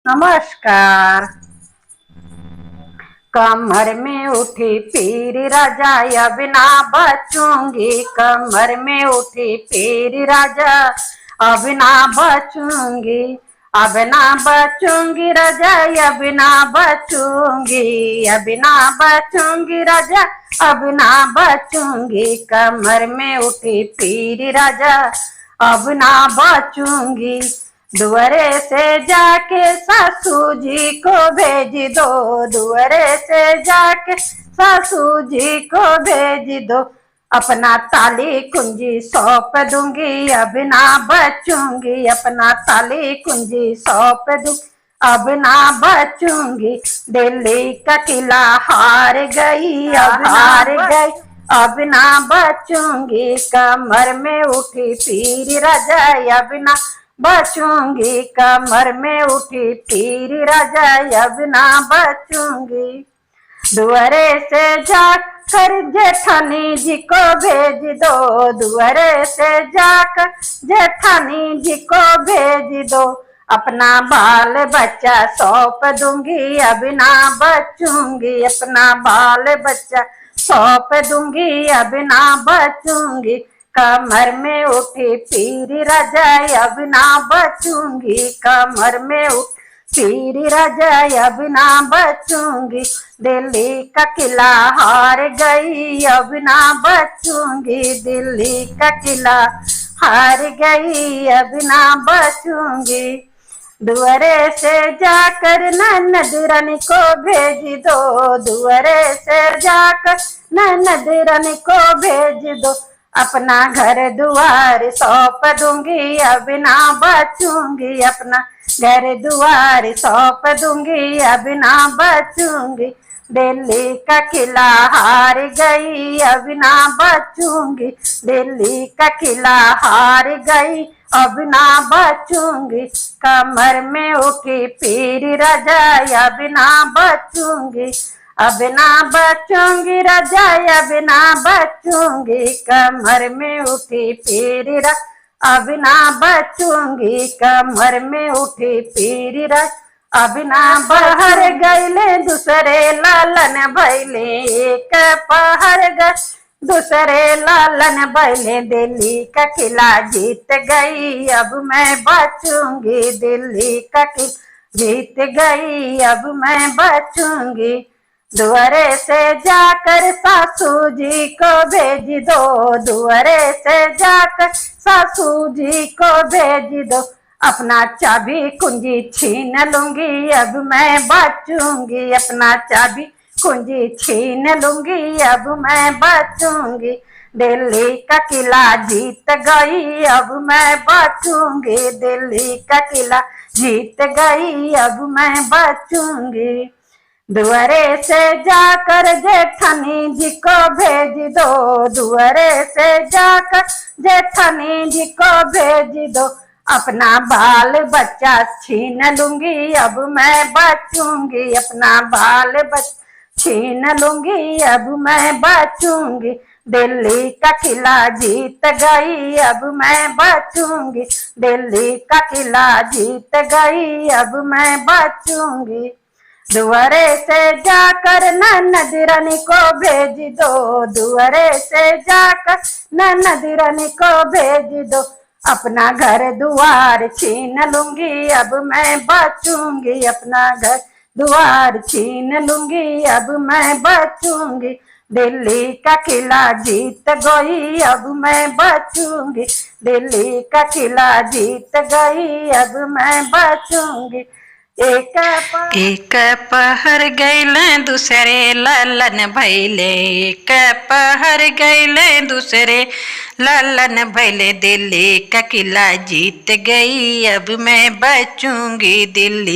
नमस्कार। कमर में उठी पीर राजा अब ना बचूंगी, कमर में उठी पीर राजा अब ना बचूंगी, अब ना बचूंगी राजा अब ना बचूंगी, अब ना बचूंगी राजा अब ना बचूंगी, कमर में उठी पीर राजा अब ना बचूंगी। दुअरे से जाके सासू जी को भेज दो, दुअरे से जाके सासू जी को भेज दो, अपना ताली कुंजी सौंप दूंगी अब ना बचूंगी, अपना ताली कुंजी सौंप दूंगी अब ना बचूंगी। दिल्ली का किला हार गई, अब हार गई, अब ना बचूंगी, कमर में उठी पीर राजा अब ना बचूंगी, कमर में उठी पीर राजा अब ना बचूंगी। दुअरे से जाकर जेठानी जी को भेज दो, दुअरे से जाकर जेठानी जी को भेज दो, अपना बाल बच्चा सौंप दूंगी अब ना बचूंगी, अपना बाल बच्चा सौंप दूंगी अब ना बचूंगी, कमर में उठी पीर राजा अब ना बचूंगी, कमर में उठी पीर राजा अब ना बचूंगी। दिल्ली का किला हार गई अब ना बचूंगी, दिल्ली का किला हार गई अब ना बचूंगी। दुअरे से जाकर ननद रानी को भेज दो, दुअरे से जाकर ननद रानी को भेज दो, अपना घर दुआर सौंप दूंगी अब ना बचूंगी, अपना घर दुआर सौंप दूंगी अब ना बचूंगी। दिल्ली का किला हार गई अब ना बचूंगी, दिल्ली का किला हार गई अब ना बचूंगी, कमर में उठी पीर राजा अब ना बचूंगी, अब ना बचूंगी राजा अब ना बचूंगी, कमर में उठी पीर अब ना बचूंगी, कमर में उठी पीर अब ना बहर गईले दूसरे लालन भैले, एक पहर गए दूसरे लालन भैले, दिल्ली का किला जीत गई अब मैं बचूंगी, दिल्ली का किला जीत गई अब मैं बचूंगी। दुअरे से जाकर सासू जी को भेज दो, दुअरे से जाकर सासू जी को भेज दो, अपना चाबी कुंजी छीन लूंगी अब मैं बचूंगी, अपना चाबी कुंजी छीन लूंगी अब मैं बचूंगी। दिल्ली का किला जीत गई अब मैं बचूंगी, दिल्ली का किला जीत गई अब मैं बचूंगी। दुअरे से जाकर जेठानी जी को भेज दो, दुअरे से जाकर जेठानी जी को भेज दो, अपना बाल बच्चा छीन लूंगी अब मैं बचूंगी, अपना बाल बच्चा छीन लूंगी अब मैं बचूंगी। दिल्ली का किला जीत गई अब मैं बचूंगी, दिल्ली का किला जीत गई अब मैं बचूंगी। दुअरे से जाकर ननद रानी को भेज दो, दुअरे से जाकर ननद रानी को भेज दो, अपना घर दुआर छीन लूंगी अब मैं बचूंगी, अपना घर दुआर छीन लूंगी अब मैं बचूंगी। दिल्ली का किला जीत गई अब मैं बचूंगी, दिल्ली का किला जीत गई अब मैं बचूंगी। एक पहर गैले दूसरे ललन भैले, एक पहर गैले दूसरे ललन भैले, दिल्ली का किला जीत गई अब मैं बचूंगी, दिल्ली